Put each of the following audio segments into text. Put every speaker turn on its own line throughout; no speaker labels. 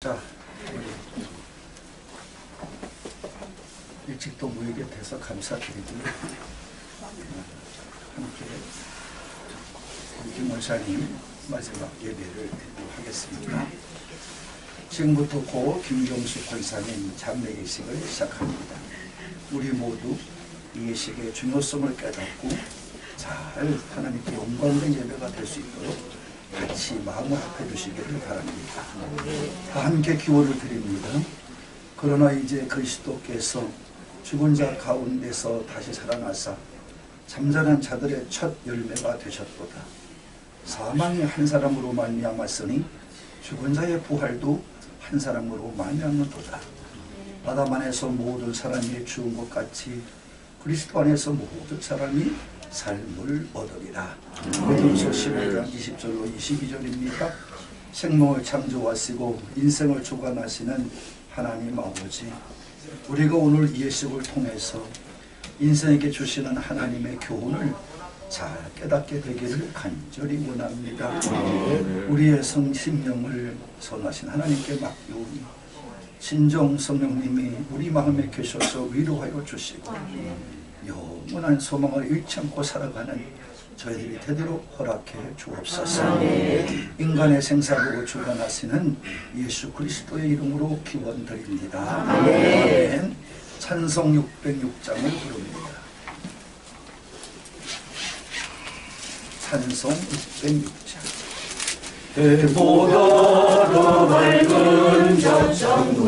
자, 일찍도 모이게 돼서 감사드리고요. 함께 김 목사님 마지막 예배를 드리도록 하겠습니다. 지금부터 고 김경수 권사님 장례 예식을 시작합니다. 우리 모두 이 예식의 중요성을 깨닫고 잘 하나님께 영광된 예배가 될 수 있도록 같이 마음을 합해 주시기를 바랍니다. 다 함께 기원을 드립니다. 그러나 이제 그리스도께서 죽은 자 가운데서 다시 살아나사 잠자는 자들의 첫 열매가 되셨도다. 사망이 한 사람으로 말미암았으니 죽은 자의 부활도 한 사람으로 말미암는도다. 아담 안에서 모든 사람이 죽은 것 같이 그리스도 안에서 모든 사람이 삶을 얻으리라. 고린도서 15장 20절로 22절입니다. 생명을 창조하시고 인생을 주관하시는 하나님 아버지, 우리가 오늘 이 예식을 통해서 인생에게 주시는 하나님의 교훈을 잘 깨닫게 되기를 간절히 원합니다. 우리의 심령을 선하신 하나님께 맡기오니 진정 성령님이 우리 마음에 계셔서 위로하여 주시고 영원한 소망을 잃지 않고 살아가는 저희들이 되도록 허락해 주옵소서. 인간의 생사를 주관하시는 예수 그리스도의 이름으로 기원드립니다. 아멘. 찬송 606장을 부릅니다. 찬송 606장.
해보다 더 밝은 젖장구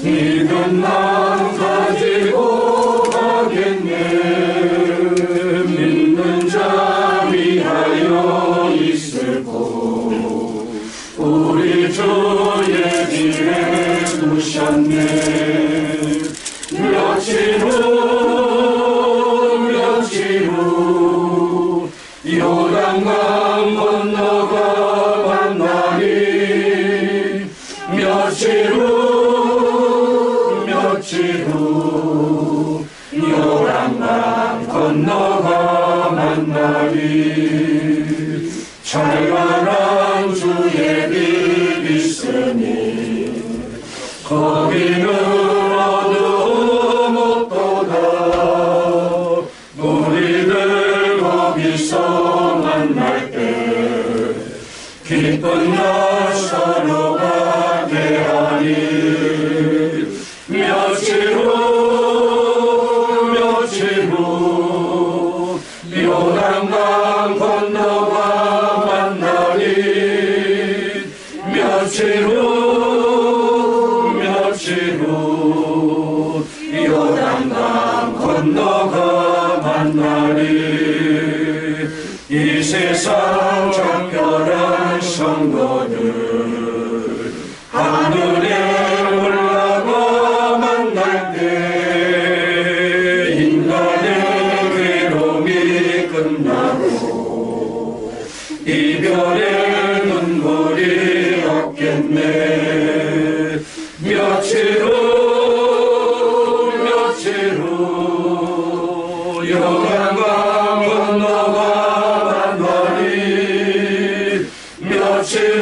믿음만 가지고 가겠네. 믿는 자 위하여 있을고 우리 주의 길에 두셨네. 며칠 후 요단강 건너가 만나리. 며칠 후 요단강 건너가 만나리. 찬란한 주의 빛 있으니 거기는 어두움 없도다. 우리들 거기서 만날 때 기쁜 날 서로가 대하리. 며칠 후 요단강 건너가 만나리. 며칠 후 요단강 건너가 만나리. 이 세상 정결한 성도들 하늘에 올라가 만날 때 인간의 괴로움이 끝나고 이별의 눈물이 없겠네. 며칠 후 요단강 건너가 만나리. 며칠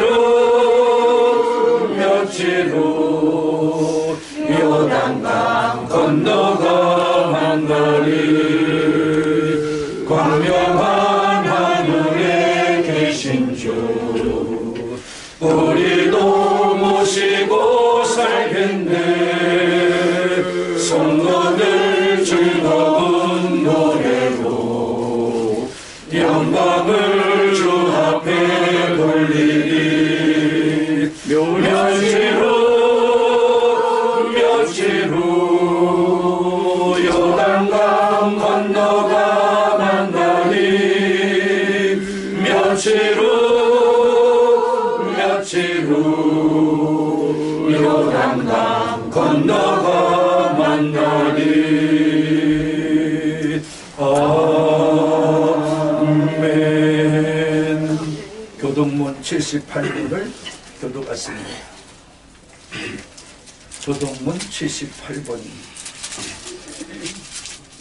후 요단강 건너가 만나리. 광명한 하늘에 계신 주 우리도 모시고 살겠네. 성도들 즐거운 노래로 영광을 주 앞에 돌리리. 며칠 후 요단강 건너가 만나리. 며칠 후 요단강 건너가 만나리. 아멘.
교동문 78번을 교독하십니다. 교동문 78번.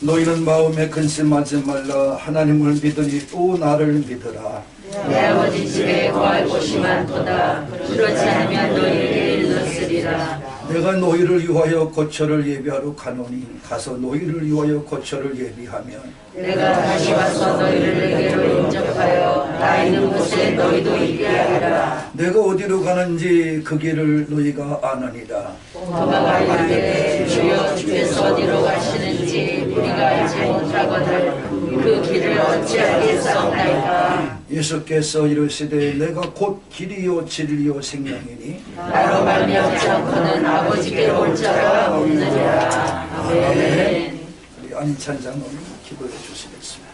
너희는 마음에 근심하지 말라. 하나님을 믿으니 또 나를 믿으라.
내 아버지 집에 거할 곳이 많도다. 그렇지 않으면 너희에게 일렀으리라.
내가 너희를 위하여 거처를 예비하러 가노니 가서 너희를 위하여 거처를 예비하면
내가 다시 와서 너희를 내게로 인접하여 나 있는 곳에 너희도 있게 하리라.
내가 어디로 가는지 그 길을 너희가 아느니라.
도마가 이르되 주여 주께서 어디로 가시는지 우리가 알지 못하거늘 그 길을 어찌하겠사옵나이까.
예수께서 이르시되 내가 곧 길이요 진리요 생명이니
나로 말미암지 않고는 아버지께로 올 자가 없느니라. 아멘.
우리 안희찬 장로님 기도해 주시겠습니다.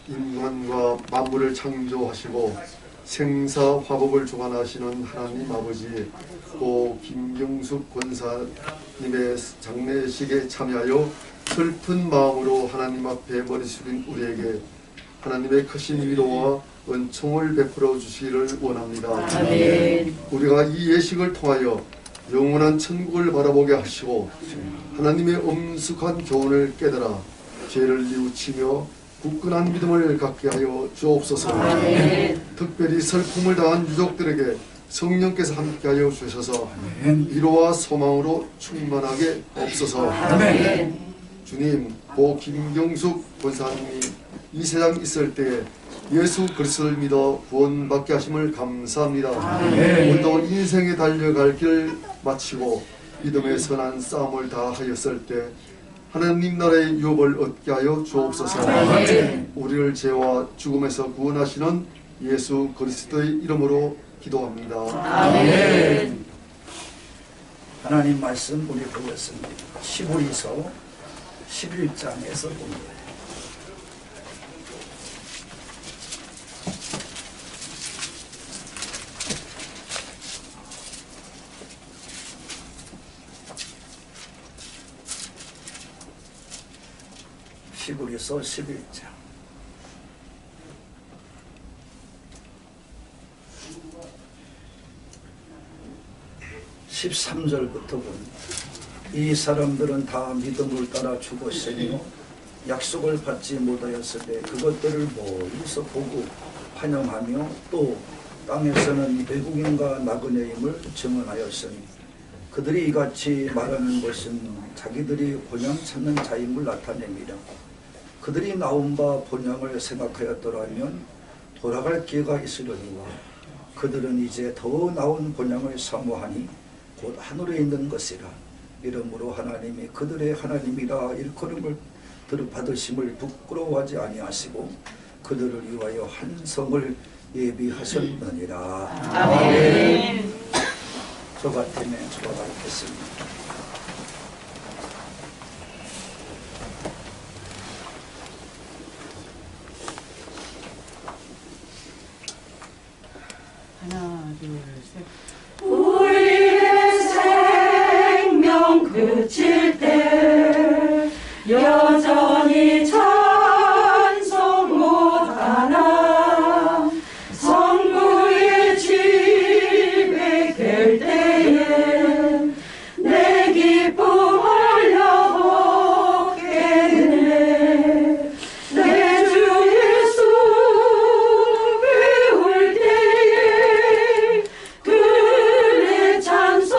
인간과 만물을 창조하시고 생사화복을 주관하시는 하나님 아버지, 고 김경숙 권사님의 장례식에 참여하여 슬픈 마음으로 하나님 앞에 머리 숙인 우리에게 하나님의 크신 위로와 은총을 베풀어 주시기를 원합니다.
아멘.
우리가 이 예식을 통하여 영원한 천국을 바라보게 하시고 하나님의 엄숙한 교훈을 깨달아 죄를 뉘우치며 굳건한 믿음을 갖게 하여 주옵소서.
아멘.
특별히 슬픔을 당한 유족들에게 성령께서 함께하여 주셔서
아멘.
위로와 소망으로 충만하게 없소서.
아멘.
주님, 고 김경숙 권사님이 이 세상 있을 때 예수 그리스도를 믿어 구원받게 하심을 감사합니다.
아멘.
우리도 인생에 달려갈 길을 마치고 믿음의 선한 싸움을 다 하였을 때 하나님 나라의 유업을 얻게 하여 주옵소서.
아멘.
우리를 죄와 죽음에서 구원하시는 예수 그리스도의 이름으로 기도합니다.
아멘.
하나님 말씀 우리 보겠습니다. 히브리서 11장에서 봅니다. 히브리서 11장 13절부터 봅니다. 이 사람들은 다 믿음을 따라 죽었으며 약속을 받지 못하였으되 그것들을 멀리서 보고 환영하며 또 땅에서는 외국인과 나그네임을 증언하였으니 그들이 이같이 말하는 것은 자기들이 본향 찾는 자임을 나타냅니다. 그들이 나온 바 본향을 생각하였더라면 돌아갈 기회가 있으려니와 그들은 이제 더 나은 본향을 사모하니 곧 하늘에 있는 것이라. 이러므로 하나님이 그들의 하나님이라 일컬음을 받으심을 부끄러워하지 아니하시고 그들을 위하여 한 성을 예비하셨느니라.
아멘.
저 같으면 저와 같겠습니다.
하나, 둘, 셋.
우리의 생명 그칠 때 여전히 찬송 못하나 성부의 집에 갈 때에 내 기쁨 올려보겠네. 내 주 예수 배울 때에 그의 찬송하겠네.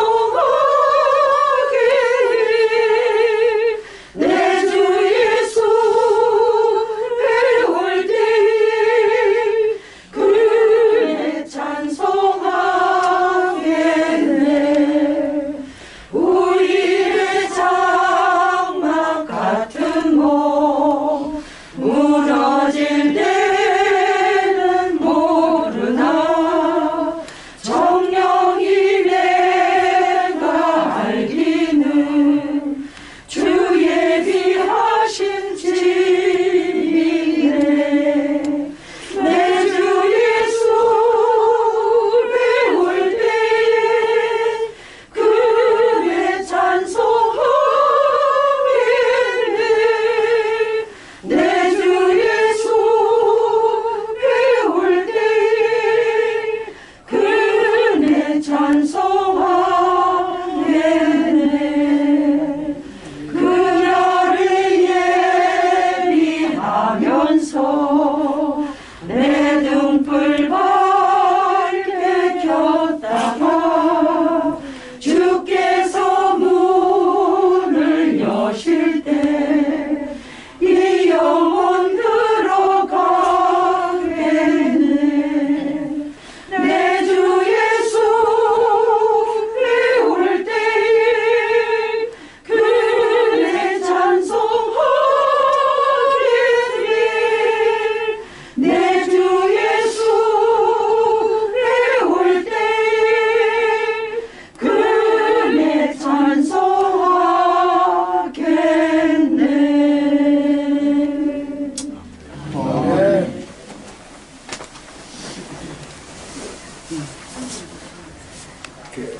이렇게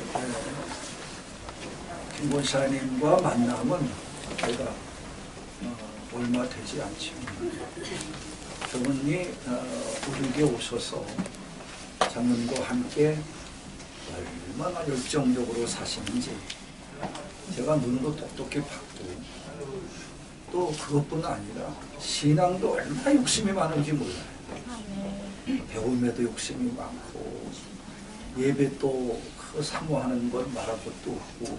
김 권사님과 만남은 제가 얼마 되지 않지만 저분이 우리에게 오셔서 장로님과 함께 얼마나 열정적으로 사시는지 제가 눈도 똑똑히 봤고 또 그것뿐 아니라 신앙도 얼마나 욕심이 많은지 몰라요. 배움에도 욕심이 많고 예배 또 그 사모하는 건 말할 것도 없고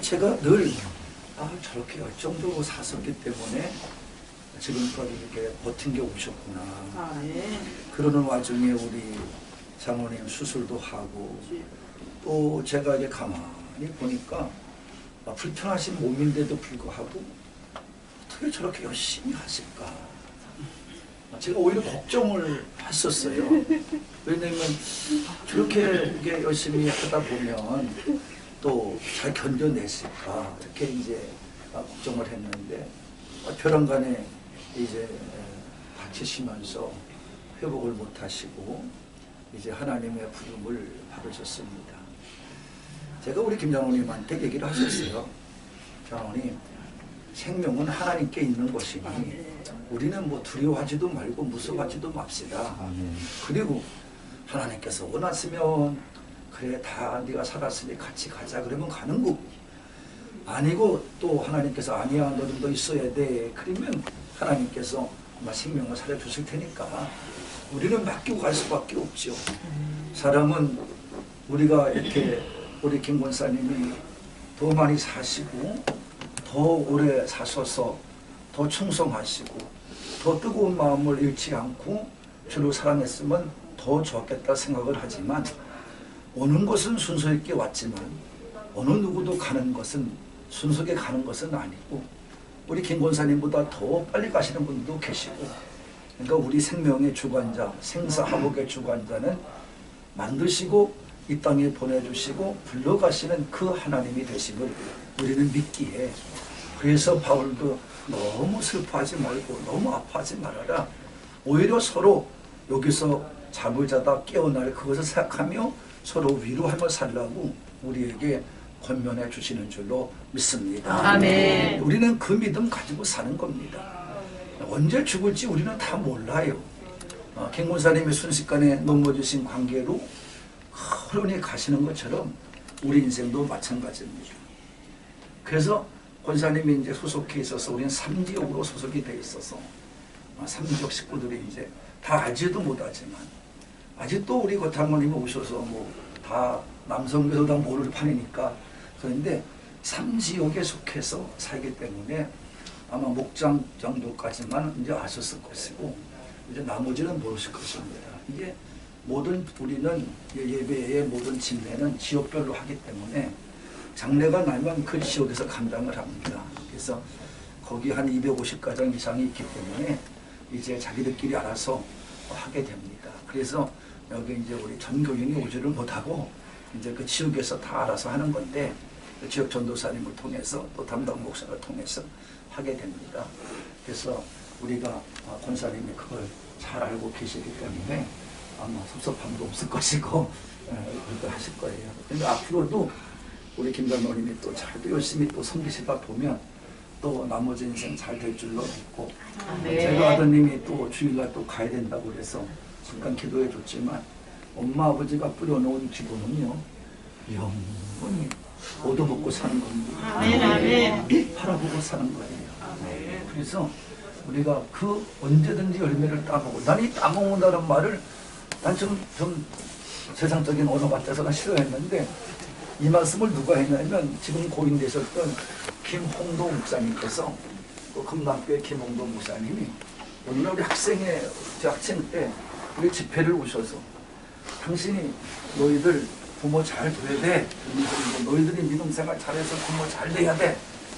제가 늘 저렇게 열정적으로 사셨기 때문에 지금까지 이렇게 버틴 게 오셨구나. 그러는 와중에 우리 장로님 수술도 하고 또 제가 이제 가만히 보니까 불편하신 몸인데도 불구하고 어떻게 저렇게 열심히 하실까. 제가 오히려 걱정을 했었어요. 왜냐면 저렇게 이렇게 열심히 하다 보면 또 잘 견뎌냈을까 이렇게 이제 걱정을 했는데 벼랑간에 이제 다치시면서 회복을 못하시고 이제 하나님의 부름을 받으셨습니다. 제가 우리 김 장로님한테 얘기를 하셨어요. 장로님, 생명은 하나님께 있는 것이니 우리는 뭐 두려워하지도 말고 무서워하지도 맙시다. 그리고 하나님께서 원하시면 그래 다 네가 살았으니 같이 가자 그러면 가는 거고 아니고 또 하나님께서 아니야 너 좀 더 있어야 돼 그러면 하나님께서 아마 생명을 살려주실 테니까 우리는 맡기고 갈 수밖에 없죠. 사람은 우리가 이렇게 우리 김 권사님이 더 많이 사시고 더 오래 사셔서 더 충성하시고 더 뜨거운 마음을 잃지 않고 주를 사랑했으면 더 좋았겠다 생각을 하지만 오는 것은 순서 있게 왔지만 어느 누구도 가는 것은 순서있게 가는 것은 아니고 우리 김 권사님보다 더 빨리 가시는 분도 계시고 그러니까 우리 생명의 주관자 생사화복의 주관자는 만드시고 이 땅에 보내주시고 불러가시는 그 하나님이 되심을 우리는 믿기에 그래서 바울도 너무 슬퍼하지 말고 너무 아파하지 말아라. 오히려 서로 여기서 잠을 자다 깨어날 그것을 생각하며 서로 위로하며 살라고 우리에게 권면해 주시는 줄로 믿습니다.
아멘.
우리는 그 믿음 가지고 사는 겁니다. 언제 죽을지 우리는 다 몰라요. 김 권사님이 순식간에 넘어지신 관계로 흐르니 가시는 것처럼 우리 인생도 마찬가지입니다. 그래서 권사님이 이제 소속해 있어서 우리는 삼지역으로 소속이 돼 있어서 삼지역 식구들이 이제 다 알지도 못하지만 아직도 우리 고장모님이 오셔서 뭐 다 남성교도 다 모를 판이니까 그런데 삼지역에 속해서 살기 때문에 아마 목장 정도까지만 이제 아셨을 것이고 이제 나머지는 모르실 것입니다. 이게 모든 우리는 예배의 모든 집례는 지역별로 하기 때문에 장례가 나면 그 지역에서 감당을 합니다. 그래서 거기 한 250가정 이상이 있기 때문에 이제 자기들끼리 알아서 하게 됩니다. 그래서 여기 이제 우리 전교인이 오지를 못하고 이제 그 지역에서 다 알아서 하는 건데 그 지역 전도사님을 통해서 또 담당 목사를 통해서 하게 됩니다. 그래서 우리가 권사님이 그걸 잘 알고 계시기 때문에 아마 섭섭함도 없을 것이고 그렇게 하실 거예요. 근데 앞으로도 우리 김 장로님이 또 잘도 열심히 또 섬기시다 보면 또 나머지 인생 잘 될 줄로 믿고 제가 아드님이 또 주일날 또 가야 된다고 그래서 잠깐 기도해 줬지만 엄마 아버지가 뿌려놓은 기도는요 영원히 얻어먹고 사는 겁니다. 팔아보고 사는 거예요. 그래서 우리가 그 언제든지 열매를 따먹고 난 이 따먹는다는 말을 난 좀 세상적인 언어 같아서는 싫어했는데 이 말씀을 누가 했냐면 지금 고인되셨던 김홍도 목사님께서 그 금남교회 김홍도 목사님이 오늘 우리 학생 때 우리 집회를 오셔서 당신이 너희들 부모 잘 둬야 돼. 너희들이 믿음생활 잘해서 부모 잘 돼야 돼.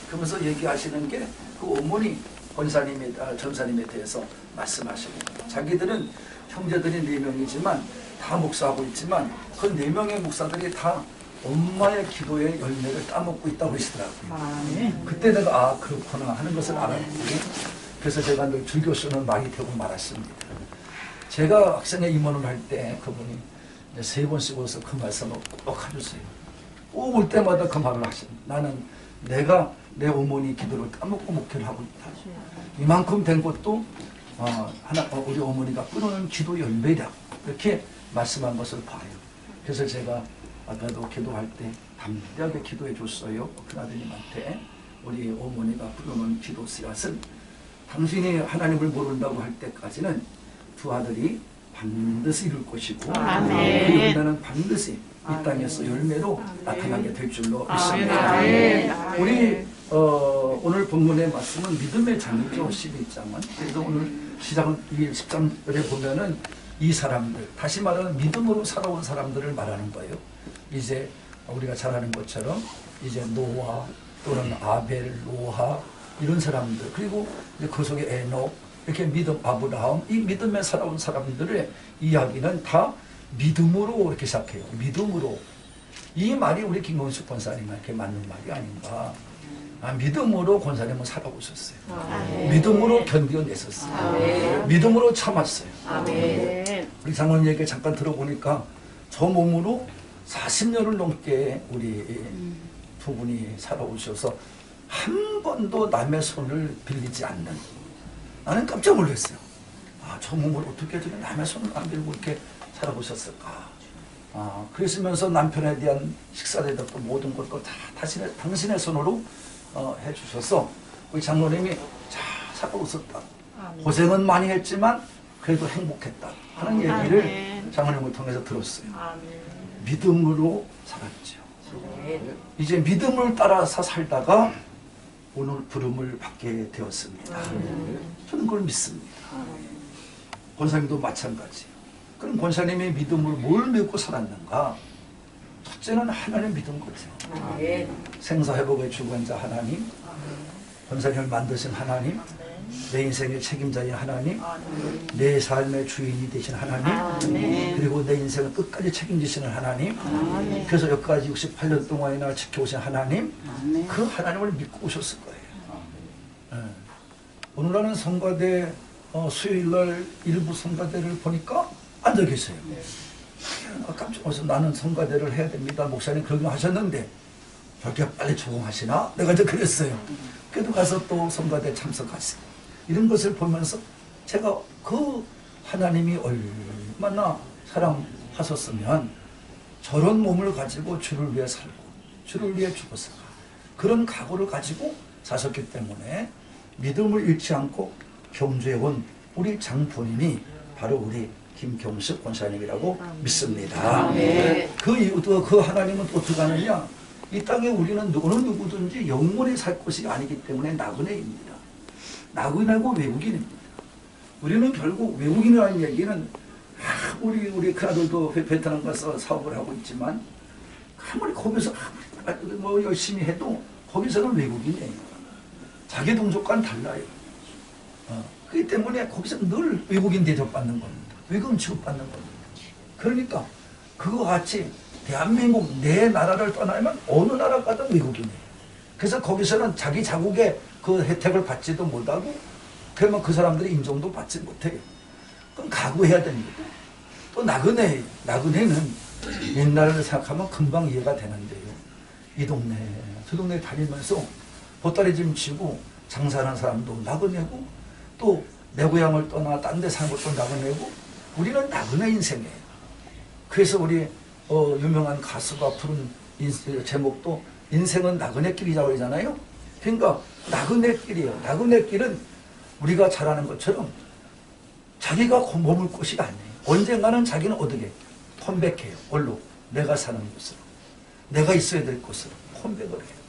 그러면서 얘기하시는 게 그 어머니 권사님에 전사님에 대해서 말씀하시고 자기들은 형제들이 4명이지만 다 목사하고 있지만 그 4명의 목사들이 다 엄마의 기도의 열매를 따먹고 있다고 하시더라고요. 그때 내가 그렇구나 하는 것을 알았고 그래서 제가 늘 주교수는 말이 되고 말았습니다. 제가 학생회 임원을 할 때 그분이 세 번씩 오서 그 말씀을 꼭 해주세요. 꼭 올 때마다 그 말을 하십니다. 나는 내가 내 어머니 기도를 까먹고 목회를 하고 있다. 이만큼 된 것도 우리 어머니가 끊어놓은 기도 열매라고 이렇게 말씀한 것을 봐요. 그래서 제가 아까도 기도할 때 담대하게 기도해 줬어요. 큰아드님한테 우리 어머니가 끊어놓은 기도 씨앗은 당신이 하나님을 모른다고 할 때까지는 두 아들이 반드시 이룰 것이고 그 열매는 반드시 이 땅에서 열매로 나타나게 될 줄로 믿습니다. 우리 오늘 본문의 말씀은 믿음의 장이죠. 12장은. 그래서 오늘 시작은 13절에 보면은 이 사람들, 다시 말하면 믿음으로 살아온 사람들을 말하는 거예요. 이제 우리가 잘 아는 것처럼 이제 노아 또는 아벨, 노아 이런 사람들, 그리고 이제 그 속에 에녹, 이렇게 믿음, 아브라함, 이 믿음에 살아온 사람들의 이야기는 다 믿음으로 이렇게 시작해요. 믿음으로. 이 말이 우리 김건숙 권사님한테 맞는 말이 아닌가. 믿음으로 권사님은 살아오셨어요. 믿음으로 견뎌냈었어요. 믿음으로 참았어요. 우리 장로님 얘기 잠깐 들어보니까 저 몸으로 40년을 넘게 우리 두 분이 살아오셔서 한 번도 남의 손을 빌리지 않는, 나는 깜짝 놀랐어요. 저 몸을 어떻게 저렇게 남의 손을 안 빌고 이렇게 살아보셨을까. 그러시면서 남편에 대한 식사에 대한 모든 것도 다 당신의 손으로 해주셔서 우리 장로님이 잘 살아오셨다. 고생은 많이 했지만 그래도 행복했다 하는 얘기를 장로님을 통해서 들었어요. 믿음으로 살았죠. 이제 믿음을 따라서 살다가 오늘 부름을 받게 되었습니다. 저는 그걸 믿습니다. 권사님도 마찬가지예요. 그럼 권사님의 믿음을 뭘 믿고 살았는가? 첫째는 하나님 믿은 거죠. 생사회복의 주관자 하나님, 권사님을 만드신 하나님, 내 인생의 책임자인 하나님, 내 삶의 주인이 되신 하나님, 그리고 내 인생을 끝까지 책임지시는 하나님, 그래서 여기까지 68년 동안이나 지켜오신 하나님, 그 하나님을 믿고 오셨을 거예요. 오늘날은 성가대 수요일날 일부 성가대를 보니까 앉아 계세요. 깜짝 놀라서 나는 성가대를 해야 됩니다. 목사님 그러긴 하셨는데 저렇게 빨리 적응하시나? 내가 이제 그랬어요. 그래도 가서 또 성가대 참석하시고 이런 것을 보면서 제가 그 하나님이 얼마나 사랑하셨으면 저런 몸을 가지고 주를 위해 살고 주를 위해 죽었을까. 그런 각오를 가지고 사셨기 때문에 믿음을 잃지 않고 경주해온 우리 장본인이 바로 우리 김경숙 권사님이라고 믿습니다. 그 이유도 그 하나님은 또 어떻게 하느냐. 이 땅에 우리는 어느 누구든지 영원히 살 것이 아니기 때문에 나그네입니다. 나그네고 외국인입니다. 우리는 결국 외국인이라는 얘기는 우리 그 아들도 베트남 가서 사업을 하고 있지만 아무리 거기서 뭐 열심히 해도 거기서는 외국인이에요. 자기 동족과는 달라요. 그렇기 때문에 거기서 늘 외국인 대접받는 겁니다. 외국인 취급받는 겁니다. 그러니까 그거 같이 대한민국 내 나라를 떠나면 어느 나라 가든 외국인이에요. 그래서 거기서는 자기 자국의 그 혜택을 받지도 못하고 그러면 그 사람들이 인정도 받지 못해요. 그럼 각오해야 됩니다. 또 나그네예요. 나그네는 옛날을 생각하면 금방 이해가 되는데요. 이 동네 저 동네 다니면서 보따리 짐 치고 장사하는 사람도 나그네고 또 내 고향을 떠나 딴 데 사는 것도 나그네고 우리는 나그네 인생이에요. 그래서 우리 유명한 가수가 부른 제목도 인생은 나그네길이라고 그러잖아요. 그러니까 나그네길이에요. 나그네길은 우리가 잘 아는 것처럼 자기가 머물 곳이 아니에요. 언젠가는 자기는 어떻게 컴백해요. 원로 내가 사는 곳으로 내가 있어야 될 곳으로 컴백을 해요.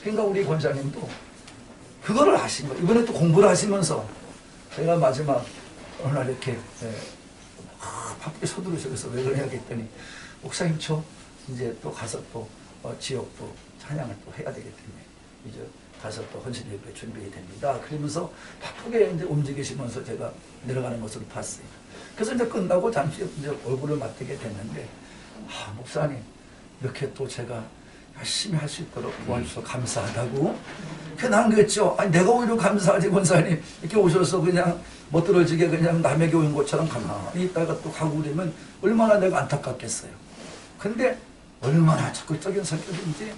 그러니까 우리 권사님도 그거를 하신 거예요. 이번에 또 공부를 하시면서 제가 마지막 어느 날 이렇게 밖에 서두르셔서 왜 그러냐 했더니 목사님 저 이제 또 가서 또 지역도 찬양을 또 해야 되기 때문에 이제 가서 또 헌신 예배 준비해야 됩니다. 그러면서 바쁘게 이제 움직이시면서 제가 내려가는 것을 봤어요. 그래서 이제 끝나고 잠시 이제 얼굴을 맞대게 됐는데 목사님 이렇게 또 제가 열심히 할 수 있도록 도와주셔서 감사하다고. 나는 그랬죠. 아니, 내가 오히려 감사하지, 권사님. 이렇게 오셔서 그냥 멋들어지게 그냥 남에게 온 것처럼 가만히 있다가 또 가고 그러면 얼마나 내가 안타깝겠어요. 근데 얼마나 적극적인 성격인지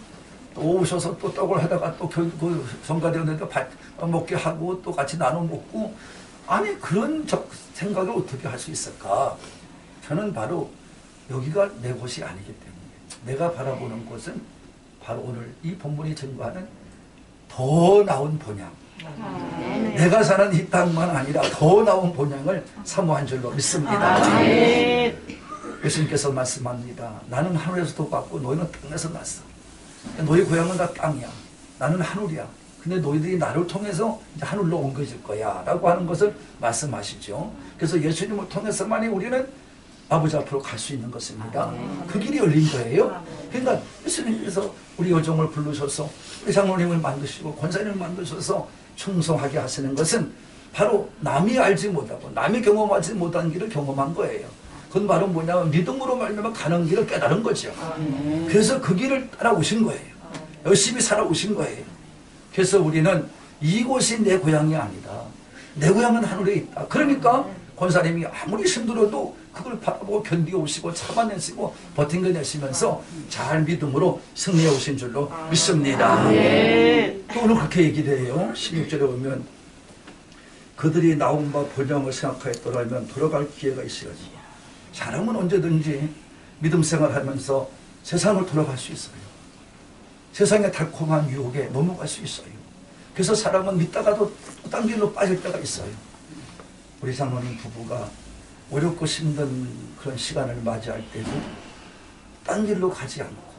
또 오셔서 또 떡을 하다가 또 그 성가대원들도 먹게 하고 또 같이 나눠 먹고, 아니 그런 생각을 어떻게 할 수 있을까? 저는 바로 여기가 내 곳이 아니기 때문에 내가 바라보는 곳은 바로 오늘 이 본문이 증거하는 더 나은 본향, 내가 사는 이 땅만 아니라 더 나은 본향을 사모한 줄로 믿습니다. 예수님께서 말씀합니다. 나는 하늘에서 도받고 너희는 땅에서 났어. 너희 고향은 다 땅이야. 나는 하늘이야. 근데 너희들이 나를 통해서 이제 하늘로 옮겨질 거야 라고 하는 것을 말씀하시죠. 그래서 예수님을 통해서만이 우리는 아버지 앞으로 갈 수 있는 것입니다. 그 길이 열린 거예요. 그러니까 예수님께서 우리 여종을 부르셔서 우리 장로님을 만드시고 권사님을 만드셔서 충성하게 하시는 것은 바로 남이 알지 못하고 남이 경험하지 못한 길을 경험한 거예요. 그건 바로 뭐냐면 믿음으로 말미암아 가는 길을 깨달은 거죠. 그래서 그 길을 따라오신 거예요. 열심히 살아오신 거예요. 그래서 우리는 이곳이 내 고향이 아니다. 내 고향은 하늘에 있다. 그러니까 권사님이 아무리 힘들어도 그걸 바라보고 견디오시고 참아내시고 버팅겨내시면서 잘 믿음으로 승리해 오신 줄로 믿습니다. 또 오늘 그렇게 얘기를 해요. 16절에 보면 그들이 나온 바 본향을 생각하였더라면 돌아갈 기회가 있어야지. 사람은 언제든지 믿음 생활하면서 세상을 돌아갈 수 있어요. 세상의 달콤한 유혹에 넘어갈 수 있어요. 그래서 사람은 믿다가도 딴 길로 빠질 때가 있어요. 우리 장로님 부부가 어렵고 힘든 그런 시간을 맞이할 때도 딴 길로 가지 않고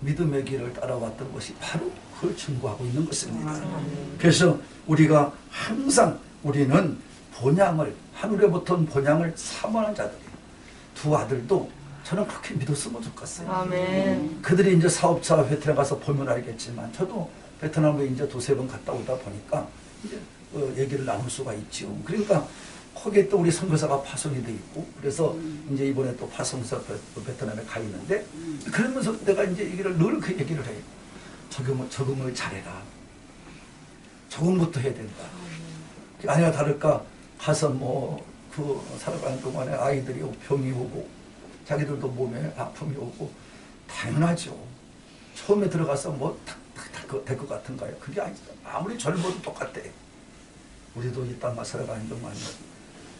믿음의 길을 따라왔던 것이 바로 그걸 증거하고 있는 것입니다. 그래서 우리가 항상 우리는 본향을, 하늘에부터 본향을 사모하는 자들이에요. 두 아들도 저는 그렇게 믿었으면 좋겠어요.
아멘.
그들이 이제 사업자 베트남 가서 보면 알겠지만 저도 베트남에 이제 두세 번 갔다 오다 보니까 이제 얘기를 나눌 수가 있죠. 그러니까 거기에 또 우리 선교사가 파송이 돼 있고 그래서 이제 이번에 또 파송사 베트남에 가 있는데 그러면서 내가 이제 얘기를 늘 그 얘기를 해요. 적응을 잘해라. 적응부터 해야 된다. 아니나 다를까 가서 뭐 그 살아가는 동안에 아이들이 병이 오고 자기들도 몸에 아픔이 오고 당연하죠. 처음에 들어가서 뭐 될 것 같은가요? 그게 아니죠. 아무리 젊어도 똑같대. 우리도 이 땅만 살아가는 동안에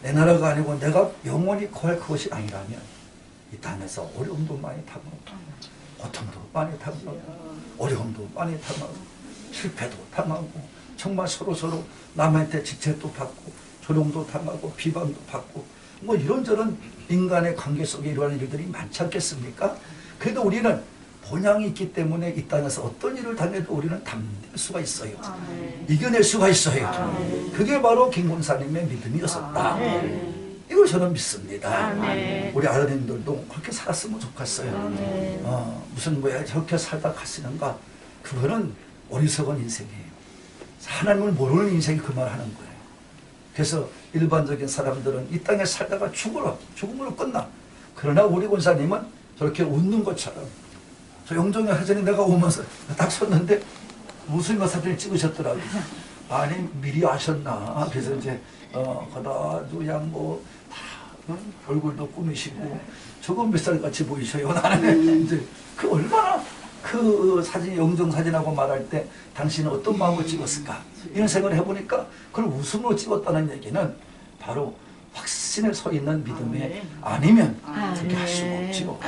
내 나라가 아니고 내가 영원히 거할 그것이 아니라면 이 땅에서 어려움도 많이 당하고 고통도 많이 당하고 어려움도 많이 당하고 실패도 당하고 정말 서로 남한테 직책도 받고 조롱도 당하고 비방도 받고 뭐 이런저런 인간의 관계 속에 이러한 일들이 많지 않겠습니까? 그래도 우리는 본향이 있기 때문에 이 땅에서 어떤 일을 당해도 우리는 담을 수가 있어요. 이겨낼 수가 있어요. 그게 바로 김권사님의 믿음이었었다. 이걸 저는 믿습니다. 우리 아드님들도 그렇게 살았으면 좋겠어요. 무슨 뭐야 저렇게 살다 가시는가? 그거는 어리석은 인생이에요. 하나님을 모르는 인생이 그 말 하는 거예요. 그래서 일반적인 사람들은 이 땅에 살다가 죽음으로 끝나. 그러나 우리 권사님은 저렇게 웃는 것처럼 저 영종의 사진이 내가 오면서 딱 섰는데 무슨 사진을 찍으셨더라고요. 아니 미리 아셨나. 그래서 이제 거다 그냥 뭐 다 얼굴도 꾸미시고 저건 몇 살 같이 보이셔요. 나는 이제 그 얼마나 그 사진 영종 사진하고 말할 때 당신은 어떤 마음을 찍었을까 이런 생각을 해보니까 그걸 웃음으로 찍었다는 얘기는 바로 확신에 서 있는 믿음에 아니면 그렇게 할 수가 없지요.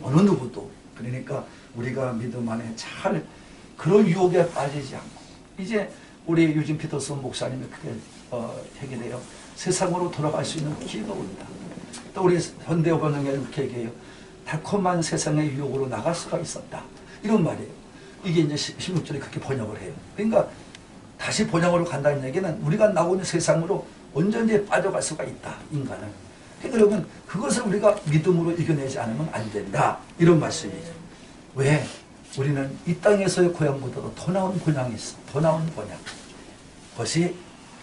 어느 누구도. 그러니까 우리가 믿음 안에 잘 그런 유혹에 빠지지 않고 이제 우리 유진 피터슨 목사님이 그게 얘기해요. 세상으로 돌아갈 수 있는 기회가 온다. 또 우리 현대 번역에 이렇게 얘기해요. 달콤한 세상의 유혹으로 나갈 수가 있었다. 이런 말이에요. 이게 이제 16절에 그렇게 번역을 해요. 그러니까 다시 번역으로 간다는 얘기는 우리가 나오고 있는 세상으로 언제든지 빠져갈 수가 있다. 인간은. 그러니까 여러분 그것을 우리가 믿음으로 이겨내지 않으면 안 된다. 이런 말씀이죠. 왜? 우리는 이 땅에서의 고향보다도 더 나은 본향이 있어. 더 나은 본향. 그것이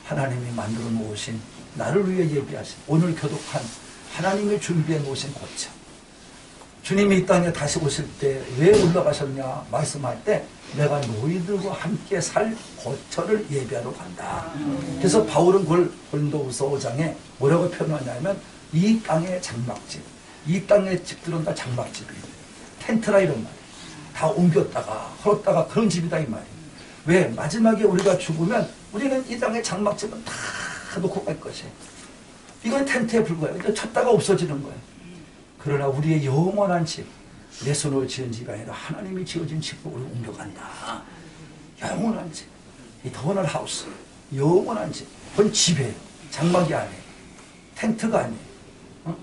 하나님이 만들어 놓으신 나를 위해 예비하신 오늘 교독한 하나님이 준비해 놓으신 고청. 주님이 이 땅에 다시 오실 때 왜 올라가셨냐 말씀할 때 내가 너희들과 함께 살 거처를 예비하러 간다. 그래서 바울은 그걸 고린도후서 5장에 뭐라고 표현하냐면 이 땅의 장막집, 이 땅의 집들은 다 장막집이에요. 텐트라 이런 말이에요. 다 옮겼다가 헐었다가 그런 집이다 이 말이에요. 왜? 마지막에 우리가 죽으면 우리는 이 땅의 장막집은 다 놓고 갈 것이에요. 이건 텐트에 불과해요. 쳤다가 없어지는 거예요. 그러나 우리의 영원한 집, 내 손으로 지은 집이 아니라 하나님이 지어진 집으로 옮겨간다. 영원한 집, 이터널 하우스, 영원한 집. 그건 집이에요. 장막이 아니에요. 텐트가 아니에요.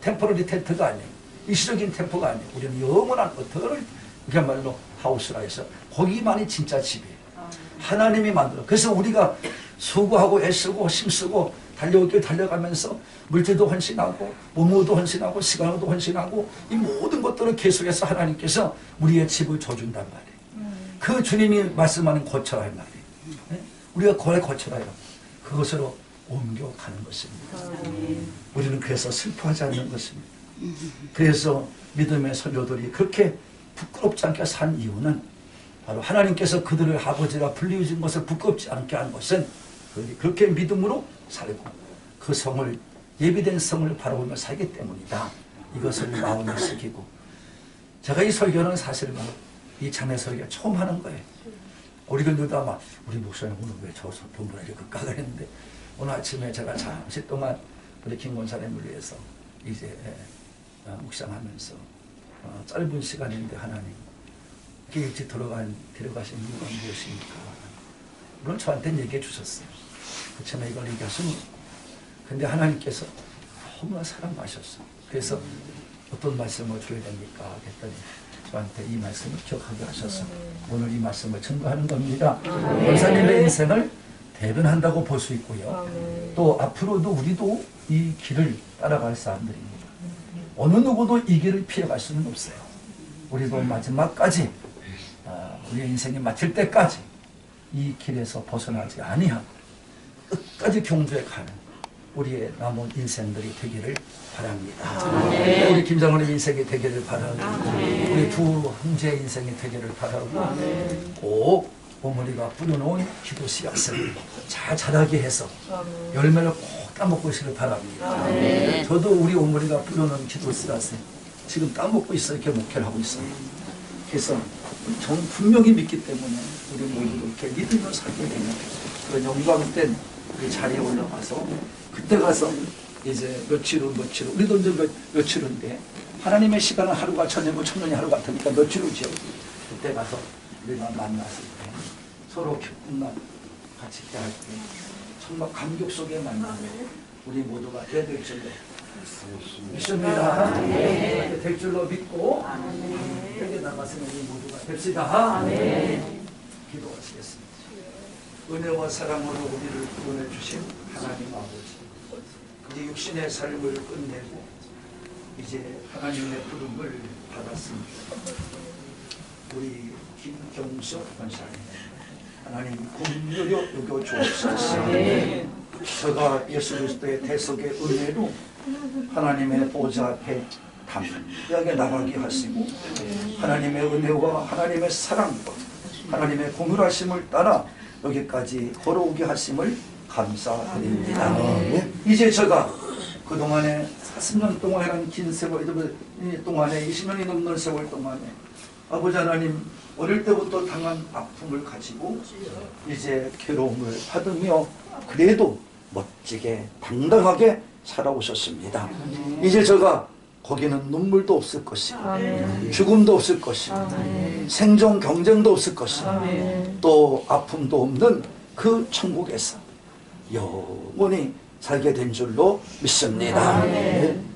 템포러리 텐트가 아니에요. 일시적인 템포가 아니에요. 우리는 영원한 어터널, 그야말로 하우스라 해서 거기만이 진짜 집이에요. 하나님이 만들어. 그래서 우리가 수고하고 애쓰고 힘쓰고 달려오길 달려가면서 물질도 헌신하고 몸무도 헌신하고 시간도 헌신하고 이 모든 것들을 계속해서 하나님께서 우리의 집을 줘준단 말이에요. 그 주님이 말씀하는 거처라 할 말이에요. 네? 우리가 거의 거처라요. 그것으로 옮겨가는 것입니다. 우리는 그래서 슬퍼하지 않는 것입니다. 그래서 믿음의 선조들이 그렇게 부끄럽지 않게 산 이유는 바로 하나님께서 그들을 아버지라 불리우신 것을 부끄럽지 않게 한 것은 그렇게 믿음으로 살고 그 성을 예비된 성을 바라보며 살기 때문이다. 이것을 마음에 새기고 제가 이 설교는 사실 이 장례 설교 처음 하는 거예요. 우리가 늘다 막 우리 목사님 오늘 왜 저 본문을 이렇게 까그랬는데 오늘 아침에 제가 잠시 동안 우리 김 권사님을 위해서 이제 묵상하면서 짧은 시간인데 하나님 이렇게 일찍 데려가신 이유가 무엇입니까? 물론 저한테는 얘기해 주셨어요. 그렇잖아요. 이걸 얘기하시면 근데 하나님께서 너무나 사랑하셨어요. 그래서 어떤 말씀을 드려야 됩니까? 했더니 저한테 이 말씀을 기억하게 하셔서 오늘 이 말씀을 증거하는 겁니다. 권사님의 인생을 대변한다고 볼 수 있고요. 또 앞으로도 우리도 이 길을 따라갈 사람들입니다. 어느 누구도 이 길을 피해갈 수는 없어요. 우리도 마지막까지 우리의 인생이 마칠 때까지 이 길에서 벗어나지 아니하고 끝까지 경주에 가는 우리의 남은 인생들이 되기를 바랍니다. 네. 우리 김장훈의 인생이 되기를 바라고 우리 두 형제의 인생이 되기를 바라고 꼭 어머니가 뿌려놓은 기도 씨앗을 잘 자라게 해서 열매를 꼭 따먹고 있기를 바랍니다. 저도 우리 어머니가 뿌려놓은 기도 씨앗을 지금 따먹고 있어 이렇게 목회를 하고 있어요. 그래서 저는 분명히 믿기 때문에 우리 모두도 이렇게 믿으며 살게 되는 그런 영광된 그 자리에 올라가서 그때 가서 이제 며칠 후 우리도 이제 며칠 후인데 하나님의 시간은 하루가 천년이고 천년이 하루 같으니까 며칠 후죠. 그때 가서 우리가 만났을 때 서로 기쁜 날 같이 때 할 때 정말 감격 속에 만나면 우리 모두가 돼야 될 줄로 믿습니다. 될 줄로 믿고 여기 나가서 우리 모두가 됩시다. 기도하시겠습니다. 은혜와 사랑으로 우리를 구원해 주신 하나님 아버지, 이제 육신의 삶을 끝내고 이제 하나님의 부름을 받았습니다. 우리 김경수 권사님, 하나님 긍휼히 여겨 주옵소서. 저가 예수 그리스도의 대속의 은혜로 하나님의 보좌 앞에 담대하게 나가게 하시고 하나님의 은혜와 하나님의 사랑과 하나님의 공유하심을 따라 여기까지 걸어오게 하심을 감사드립니다. 이제 제가 그동안에 40년 동안이라는 긴 세월 동안에 20년이 넘는 세월 동안에 아버지 하나님 어릴 때부터 당한 아픔을 가지고 이제 괴로움을 받으며 그래도 멋지게 당당하게 살아오셨습니다. 이제 제가 거기는 눈물도 없을 것이고 죽음도 없을 것이고 생존 경쟁도 없을 것이고 또 아픔도 없는 그 천국에서 영원히 살게 된 줄로 믿습니다.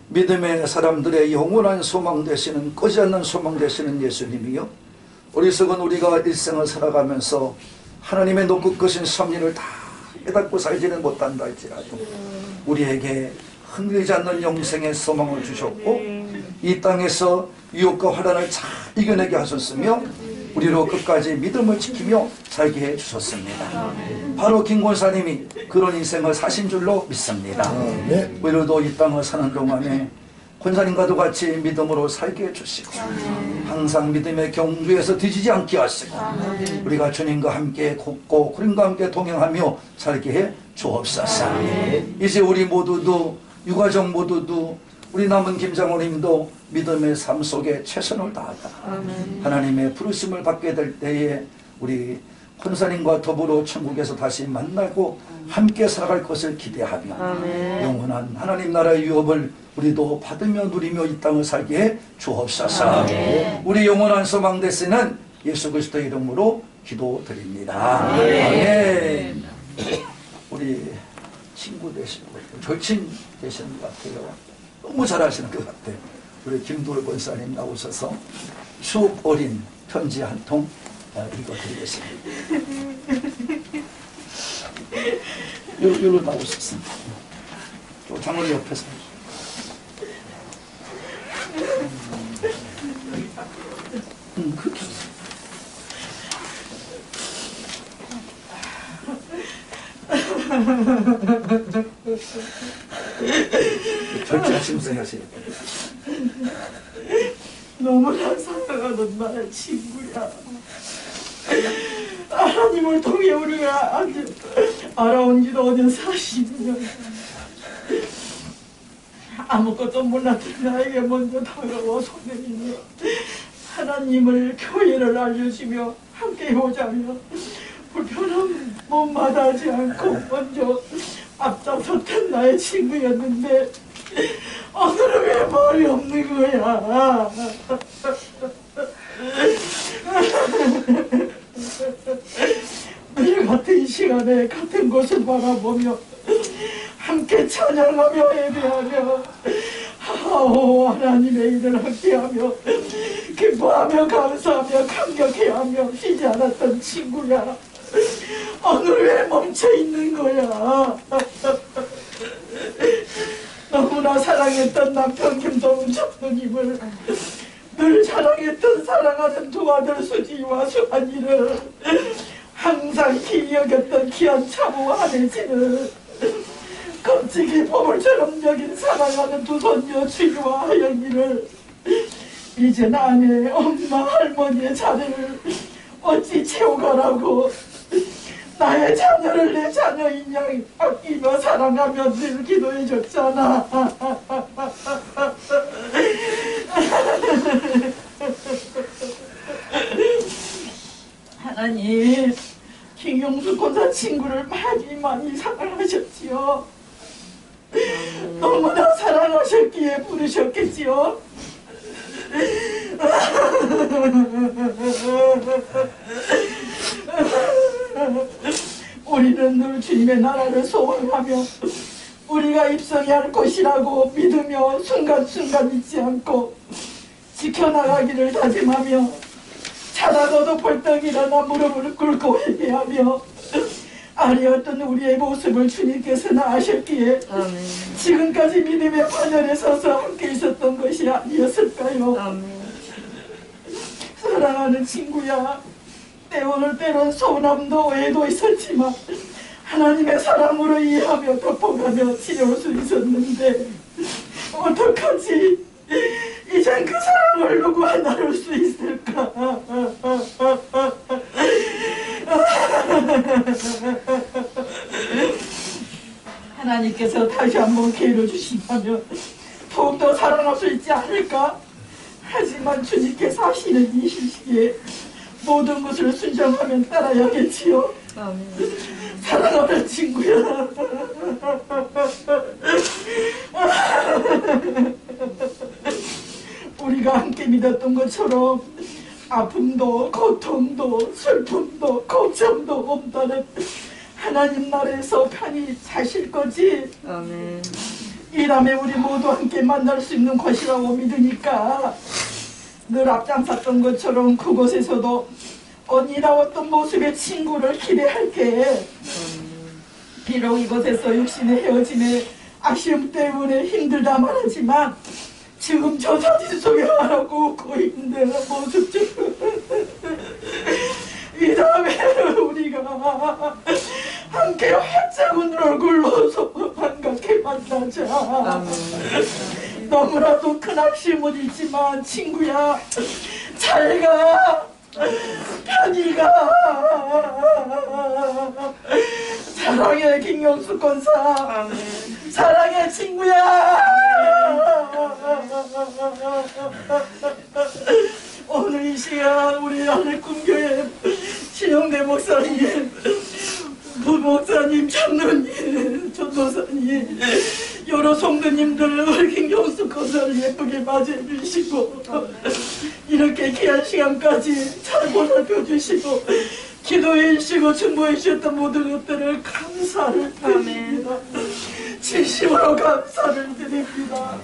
믿음의 사람들의 영원한 소망 되시는 꺼지 않는 소망 되시는 예수님이요, 어리석은 우리가 일생을 살아가면서 하나님의 높고 크신 섭리를 다 깨닫고 살지는 못한다 할지라도 우리에게 흔들리지 않는 영생의 소망을 주셨고 이 땅에서 유혹과 환난을 잘 이겨내게 하셨으며 우리로 끝까지 믿음을 지키며 살게 해주셨습니다. 바로 김 권사님이 그런 인생을 사신 줄로 믿습니다. 우리도 이 땅을 사는 동안에 권사님과도 같이 믿음으로 살게 해주시고 항상 믿음의 경주에서 뒤지지 않게 하시고 우리가 주님과 함께 걷고 주님과 함께 동행하며 살게 해 주옵소서. 이제 우리 모두도 유가족 모두도 우리 남은 김장로님도 믿음의 삶 속에 최선을 다하다 하나님의 부르심을 받게 될 때에 우리 권사님과 더불어 천국에서 다시 만나고 함께 살아갈 것을 기대하며 영원한 하나님 나라의 유업을 우리도 받으며 누리며 이 땅을 살게 해 주옵소서. 우리 영원한 소망 되시는 예수 그리스도의 이름으로 기도드립니다. 아멘. 우리 친구 되시고 절친 되시는 것 같아요. 너무 잘하시는 것 같아요. 우리 김도울 권사님 나오셔서 추억 어린 편지 한 통 읽어드리겠습니다. 여기로 나오셨습니다. 장로님 옆에서. 그렇게 절제하시면서 하세요.
너무나 사랑하는 나의 친구야. 하나님을 통해 우리가 아주 알아온 지도 어제 40년. 아무것도 몰랐던 나에게 먼저 다가와 손을 내밀며 하나님을 교회를 알려주며 함께 오자며 불편함 못마다하지 않고 먼저 앞장섰던 나의 친구였는데 오늘은 왜 말이 없는 거야? 늘 같은 시간에 같은 곳을 바라보며 함께 찬양하며 예배하며 하나님의 일을 함께하며 기뻐하며 감사하며 감격해하며 쉬지 않았던 친구야. 오늘 왜 멈춰있는 거야? 너무나 사랑했던 남편 김동훈 장로님을 늘 사랑했던 사랑하는 두 아들 수지와 수환이를 항상 희귀 여겼던 귀한 차부와 한혜진을 껍질이 보물처럼 여긴 사랑하는 두 손녀 주유와 하영이를 이젠 아내, 엄마, 할머니의 자리를 어찌 채워가라고 나의 자녀를 내 자녀인 양 아끼며 사랑하며 늘 기도해줬잖아. 하나님, 김용수 권사 친구를 많이 사랑하셨지요. 너무나 사랑하셨기에 부르셨겠지요. 우리는 늘 주님의 나라를 소원하며 우리가 입성해야 할 것이라고 믿으며 순간순간 잊지 않고 지켜나가기를 다짐하며 자다가도 벌떡 일어나 무릎을 꿇고 회개하며 아리었던 우리의 모습을 주님께서는 아셨기에 지금까지 믿음의 반열에 서서 함께 있었던 것이 아니었을까요? 사랑하는 친구야, 때로는 서운함도 오해도 있었지만 하나님의 사랑으로 이해하며 덮어가며 지내올 수 있었는데 어떡하지? 이젠 그 사랑을 누구와 나눌 수 있을까? 하나님께서 다시 한번 기회를 주신다면 더욱더 사랑할 수 있지 않을까? 하지만 주님께서 하시는 이 시기에 모든 것을 순종하면 따라야겠지요. 사랑하는 친구야. 우리가 함께 믿었던 것처럼 아픔도 고통도 슬픔도 걱정도 없다는 하나님 나라에서 편히 사실 거지.
아멘.
이 다음에 우리 모두 함께 만날 수 있는 곳이라고 믿으니까 늘 앞장섰던 것처럼 그곳에서도 언니다웠던 모습의 친구를 기대할게. 비록 이곳에서 육신의 헤어짐에 아쉬움 때문에 힘들다 말하지만 지금 저 사진 속에 말하고 웃고 있는 모습 중 이 다음에 우리가 함께 활짝 웃는 얼굴로 반갑게 만나자. 너무나도 큰 아쉬움은 있지만 친구야 잘가 편히 가. 사랑해 김경수 권사. 사랑해 친구야. 오늘 이 시간 우리 하늘꿈교회 신영대 목사님, 부목사님, 장로님, 전도사님, 여러 성도님들 우리 김경수 권사를 예쁘게 맞이해 주시고 이렇게 귀한 시간까지 잘 보살펴 주시고 기도해 주시고 중보해 주셨던 모든 것들을 감사를 드립니다. 진심으로 감사를 드립니다.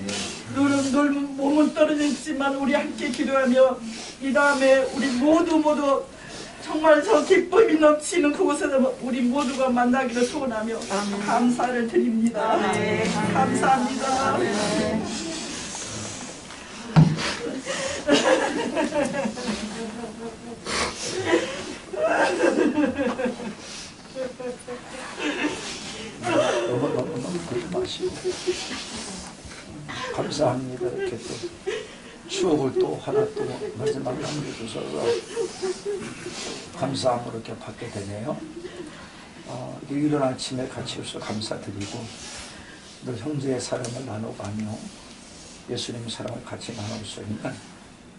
늘 몸은 떨어져 있지만 우리 함께 기도하며 이 다음에 우리 모두 정말 저 기쁨이 넘치는 그곳에서 우리 모두가 만나기를 소원하며 감사를 드립니다. 감사합니다.
너무 그러지 마시고 감사합니다. 이렇게 또 추억을 또 하나 또 마지막 남겨주셔서 감사함으로 이렇게 받게 되네요. 이른 아침에 같이 오셔서 감사드리고 늘 형제의 사랑을 나눠가며 예수님의 사랑을 같이 나눌 수 있는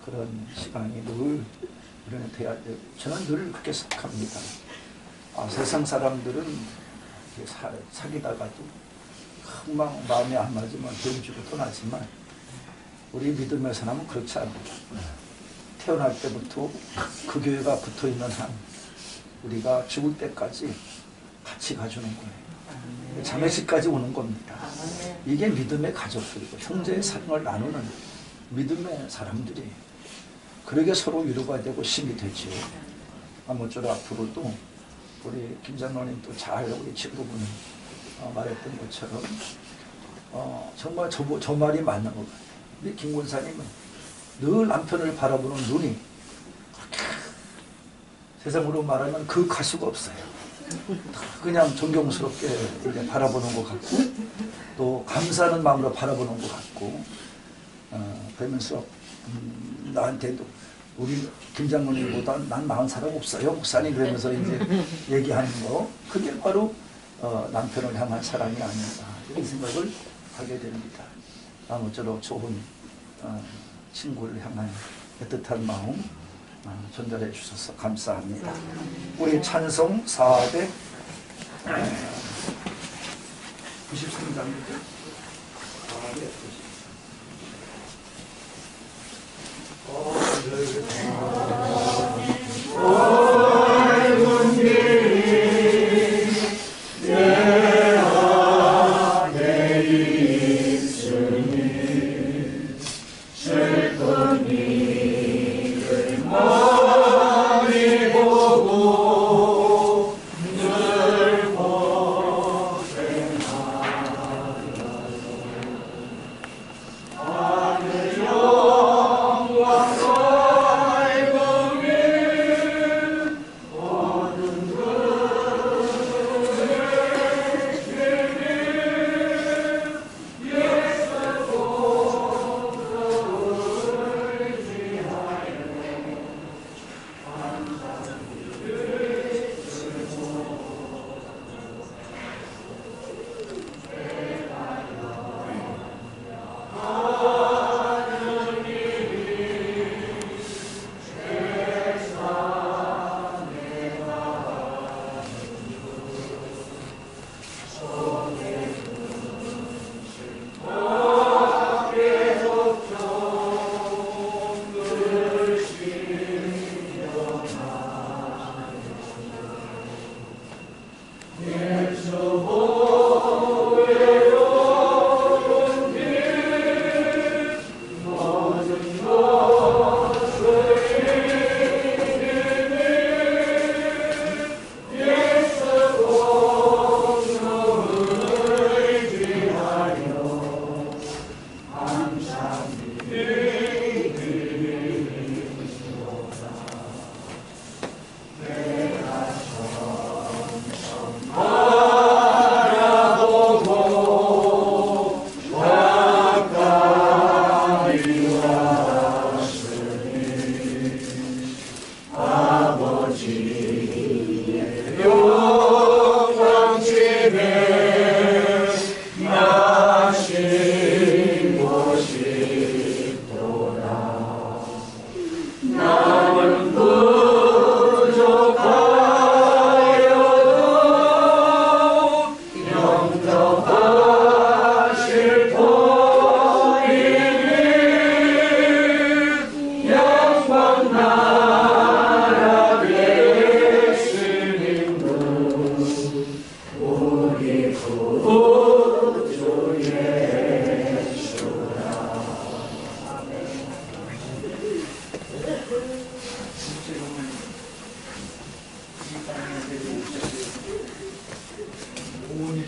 그런 시간이 늘 돼야 돼요. 저는 늘 그렇게 생각합니다. 세상 사람들은 사귀다가도 금방 마음에 안 맞으면 헤어지고 떠나지만 우리 믿음의 사람은 그렇지 않습니다. 태어날 때부터 그 교회가 붙어있는 한 우리가 죽을 때까지 같이 가주는 거예요. 자매식까지 오는 겁니다. 이게 믿음의 가족들이고 형제의 사랑을 나누는 믿음의 사람들이 그러게 서로 위로가 되고 힘이 되죠. 아무쪼록 앞으로도 우리 김 장로님도 잘 우리 친구분이 말했던 것처럼 정말 저 말이 맞는 것 같아요. 우리 김 권사님은 늘 남편을 바라보는 눈이 세상으로 말하면 그 가수가 없어요. 그냥 존경스럽게 이제 바라보는 것 같고 또 감사하는 마음으로 바라보는 것 같고 그러면서 나한테도 우리 김 장로님보다 난 나은 사람 없어요 목사님 그러면서 이제 얘기하는 거 그게 바로 남편을 향한 사랑이 아닌가 이런 생각을 하게 됩니다. 아무쪼록 좋은 친구를 향한 애틋한 마음 전달해 주셔서 감사합니다. 우리 찬송 400 93장이죠.
400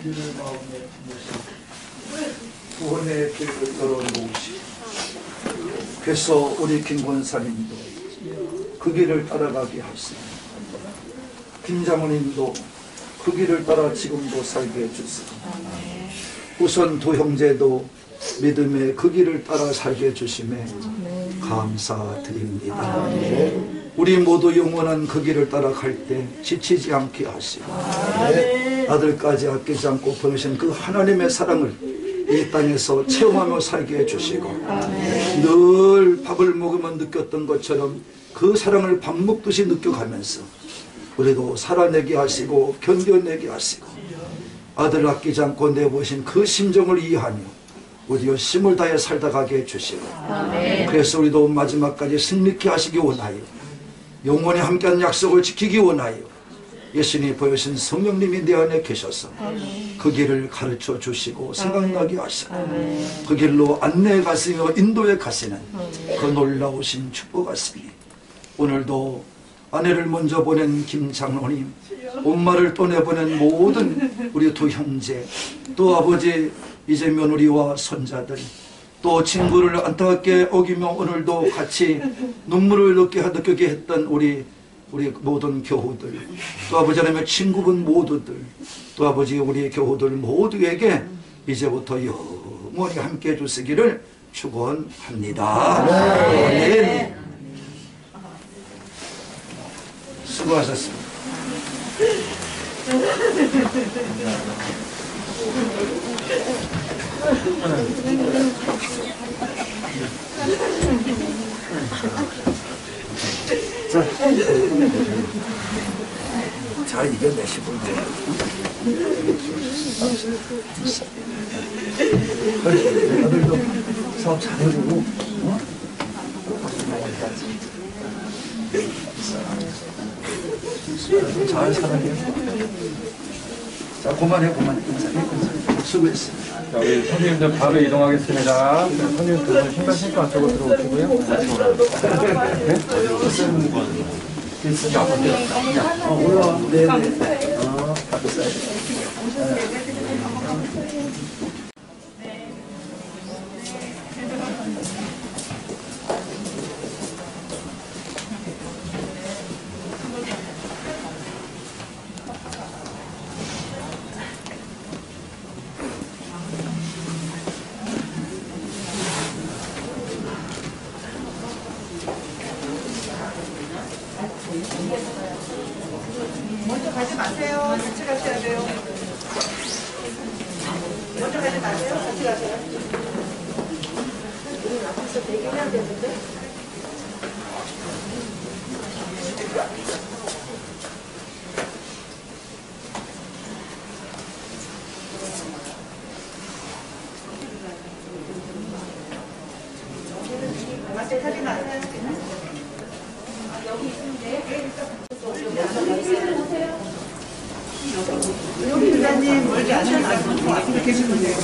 우리를 마음에 모시고 구원의 길을 열어놓으시고 그래서 우리 김 권사님도 그 길을 따라가게 하시고 김 장모님도 그 길을 따라 지금도 살게 해주시고 우선 두 형제도 믿음의 그 길을 따라 살게 해주심에 감사드립니다. 우리 모두 영원한 그 길을 따라갈 때 지치지 않게 하시고 아들까지 아끼지 않고 보내신 그 하나님의 사랑을 이 땅에서 체험하며 살게 해주시고 늘 밥을 먹으면 느꼈던 것처럼 그 사랑을 밥 먹듯이 느껴가면서 우리도 살아내게 하시고 견뎌내게 하시고 아들 아끼지 않고 내보신 그 심정을 이해하며 우리도 힘을 다해 살다 가게 해주시고 그래서 우리도 마지막까지 승리케 하시기 원하여 영원히 함께한 약속을 지키기 원하여 예수님이 보여주신 성령님이 내 안에 계셔서 그 길을 가르쳐 주시고 생각나게 하시고 그 길로 안내해 가시며 인도해 가시는 그 놀라우신 축복 같으니 오늘도 아내를 먼저 보낸 김 장로님, 엄마를 떠내보낸 모든 우리 두 형제, 또 아버지 이제 며느리와 손자들, 또 친구를 안타깝게 어기며 오늘도 같이 눈물을 느끼게 했던 우리 모든 교우들, 또 아버지 하나님의 친구분 모두들, 또 아버지 우리 교우들 모두에게 이제부터 영원히 함께 해주시기를 축원합니다. 아멘. 수고하셨습니다. 잘 이겨내시고 아들도 사업 잘해주고 잘 살아요. 자, 그만해. 수고했어.
자, 우리 선생님들 바로 이동하겠습니다. 선생님 두 분 신발 신고 안쪽으로 들어오시고요.
올라와. 네네.
먼저 가지 마세요. 같이 가셔야 돼요. 먼저 가지 마세요. 같이 가세요. 앞에서 대기해야 되는데. 맞게 하지 마세요. 여기 있으면 돼. 여기 기자님 멀지 않으시고 앞에 계시면 돼요.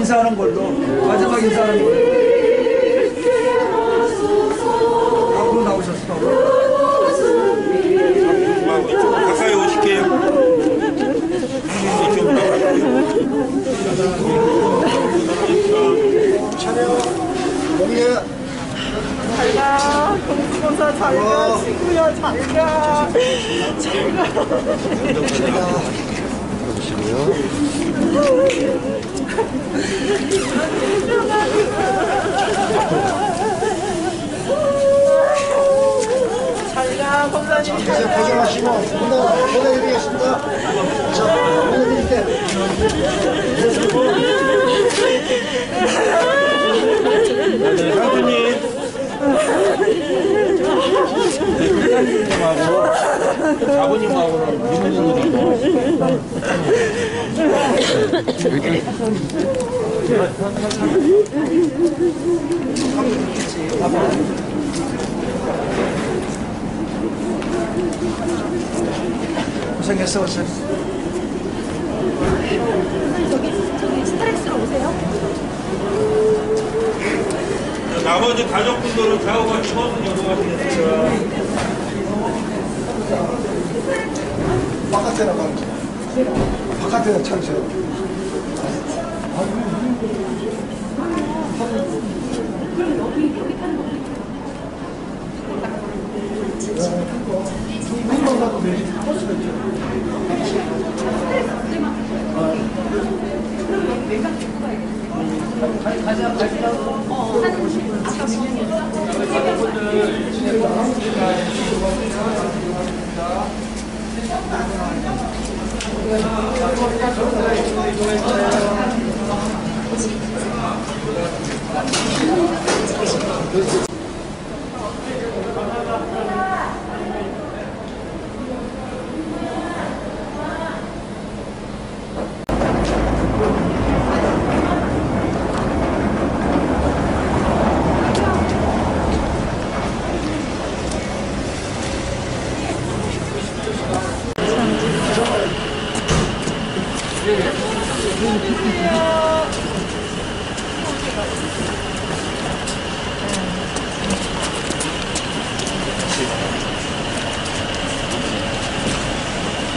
인사하는 걸로, 마지막 인사하는 걸로. 앞으로 나오셨어.
가까이 오실게요.
잘가 공수고사 잘가 친구야 잘가 잘가 검사님 잘가
고생하시고 보내드리겠습니다. 자, 보내드릴게.
고생했어, 고생.
저기 스타렉스로 오세요.
나머지 가족분들은 좌우가 추워서 넘어가시겠습니다.
바깥에 나가. 바깥에 찾으세요.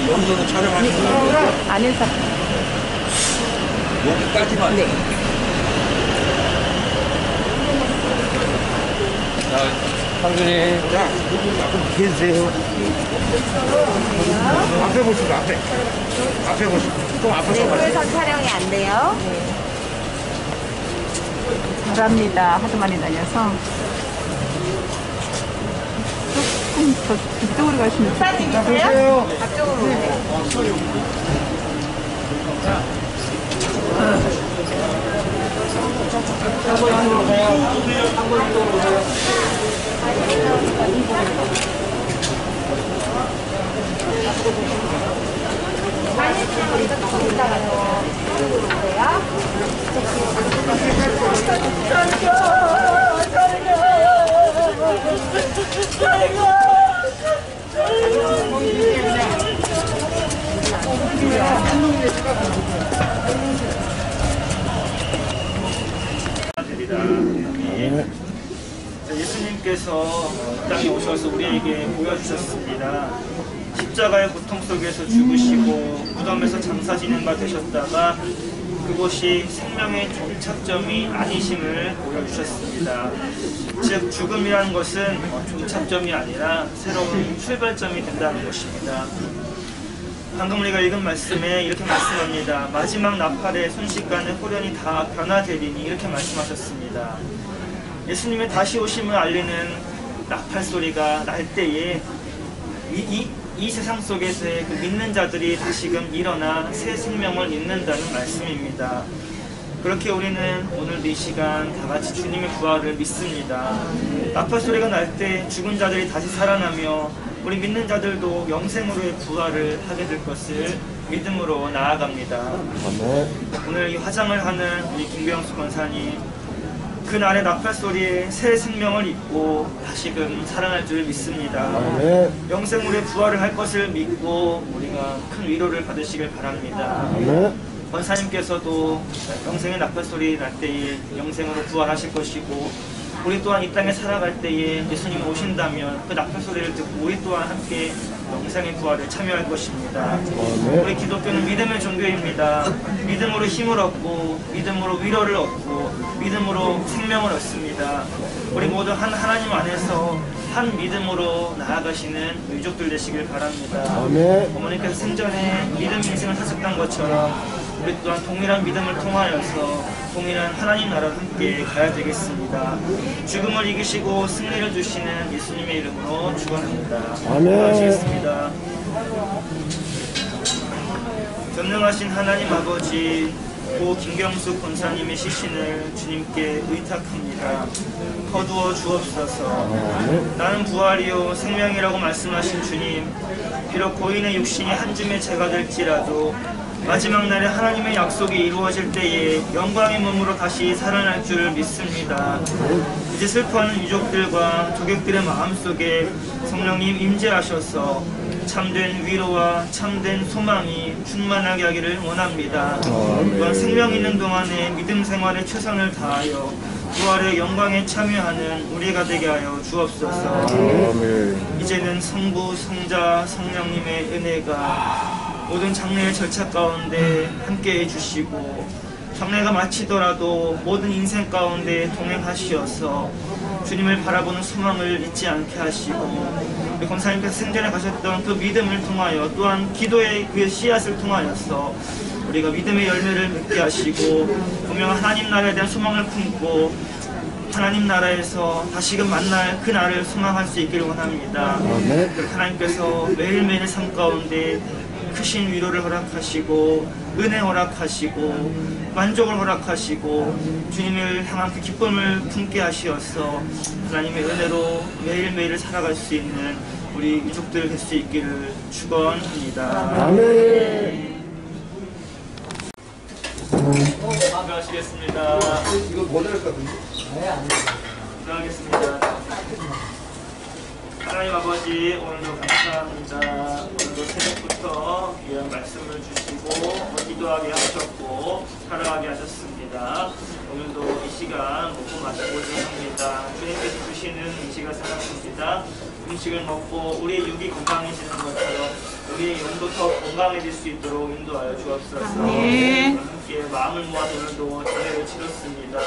여기서는 촬영하시면
안에서
여기까지만.
네.
상준이.
자, 앞에 계세요. 앞에 보시고, 앞에. 앞에 보시고. 좀 앞에 서봐.
내부에서 촬영이 안 돼요.
잘합니다. 하도 많이 다녀서 조금 더 이쪽으로 가시면
사장님이세요? 앞쪽으로 오세요.
예수님께서 이 땅에 오셔서 우리에게 보여주셨습니다. 십자가의 고통 속에서 죽으시고 무덤에서 장사 지낸 바 되셨다가 그곳이 생명의 종착점이 아니심을 보여주셨습니다. 즉 죽음이라는 것은 종착점이 아니라 새로운 출발점이 된다는 것입니다. 방금 우리가 읽은 말씀에 이렇게 말씀합니다. 마지막 나팔의 순식간에 호련이 다 변화되리니 이렇게 말씀하셨습니다. 예수님의 다시 오심을 알리는 나팔 소리가 날 때에 이 세상 속에서의 그 믿는 자들이 다시금 일어나 새 생명을 잇는다는 말씀입니다. 그렇게 우리는 오늘도 이 시간 다 같이 주님의 부활을 믿습니다. 나팔 소리가 날 때 죽은 자들이 다시 살아나며 우리 믿는 자들도 영생으로의 부활을 하게 될 것을 믿음으로 나아갑니다. 오늘 이 화장을 하는 우리 김병수 권사님, 그날의 나팔 소리에 새 생명을 입고 다시금 살아날 줄 믿습니다. 영생으로의 부활을 할 것을 믿고 우리가 큰 위로를 받으시길 바랍니다. 권사님께서도 영생의 나팔 소리 날 때에 영생으로 부활하실 것이고, 우리 또한 이 땅에 살아갈 때에 예수님이 오신다면 그 나팔 소리를 듣고 우리 또한 함께 영생의 부활에 참여할 것입니다. 우리 기독교는 믿음의 종교입니다. 믿음으로 힘을 얻고 믿음으로 위로를 얻고 믿음으로 생명을 얻습니다. 우리 모두 한 하나님 안에서 한 믿음으로 나아가시는 유족들 되시길 바랍니다. 어머니께서 생전에 믿음 인생을 사셨던 것처럼 우리 또한 동일한 믿음을 통하여서 동일한 하나님 나라를 함께 가야 되겠습니다. 죽음을 이기시고 승리를 주시는 예수님의 이름으로 축원합니다. 기도하시겠습니다. 전능하신 하나님 아버지, 고 김경수 권사님의 시신을 주님께 의탁합니다. 거두어 주옵소서. 나는 부활이요 생명이라고 말씀하신 주님, 비록 고인의 육신이 한 줌의 재가 될지라도 마지막 날에 하나님의 약속이 이루어질 때에 영광의 몸으로 다시 살아날 줄 믿습니다. 이제 슬퍼하는 유족들과 조객들의 마음속에 성령님 임재하셔서 참된 위로와 참된 소망이 충만하게 하기를 원합니다. 또한 생명 있는 동안에 믿음 생활에 최선을 다하여 부활의 영광에 참여하는 우리가 되게 하여 주옵소서. 이제는 성부, 성자, 성령님의 은혜가 모든 장례의 절차 가운데 함께 해주시고, 장례가 마치더라도 모든 인생 가운데 동행하시어서 주님을 바라보는 소망을 잊지 않게 하시고, 우리 권사님께서 생전에 가셨던 그 믿음을 통하여 또한 기도의 그 씨앗을 통하여서 우리가 믿음의 열매를 맺게 하시고 분명 하나님 나라에 대한 소망을 품고 하나님 나라에서 다시금 만날 그 날을 소망할 수 있기를 원합니다. 하나님께서 매일매일 삶 가운데 크신 위로를 허락하시고 은혜 허락하시고 만족을 허락하시고 주님을 향한 그 기쁨을 품게 하시어서 하나님의 은혜로 매일매일을 살아갈 수 있는 우리 유족들 될 수 있기를 축원합니다. 아멘. 기도하시겠습니다.
이거 못 할 것 같은데?
기도하겠습니다. 하나님 아버지, 오늘도 감사합니다. 오늘도 새벽부터 귀한 말씀을 주시고 기도하게 하셨고 살아가게 하셨습니다. 오늘도 이 시간 먹고 마시고자 합니다. 주님께서 주시는 음식을 생각합니다. 음식을 먹고 우리의 육이 건강해지는 것처럼 우리의 영도 더 건강해질 수 있도록 인도하여 주옵소서. 함께 마음을 모아 오늘도 장례를 치렀습니다.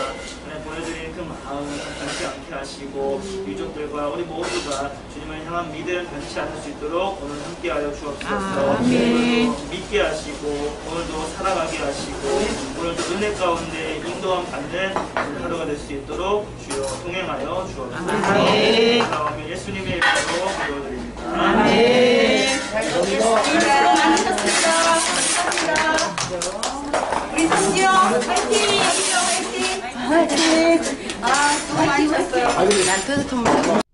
하나님 보내드린 그 마음 변치 않게 하시고 유족들과 우리 모두가 주님을 향한 믿음을 변치 않을 수 있도록 오늘 함께하여 주옵소서. 오늘도 믿게 하시고 오늘도 살아가게 하시고 오늘도 은혜 가운데 인도함 받는 하루가 될 수 있도록 주여 동행하여 주옵소서. 다음에 예수님의 이름으로 기도드립니다.
잘 먹겠습니다. 감사합니다.
우리 성지영 화이팅! 화이팅! 아, 수고 많으셨어요.
난 뜨뜻한 물.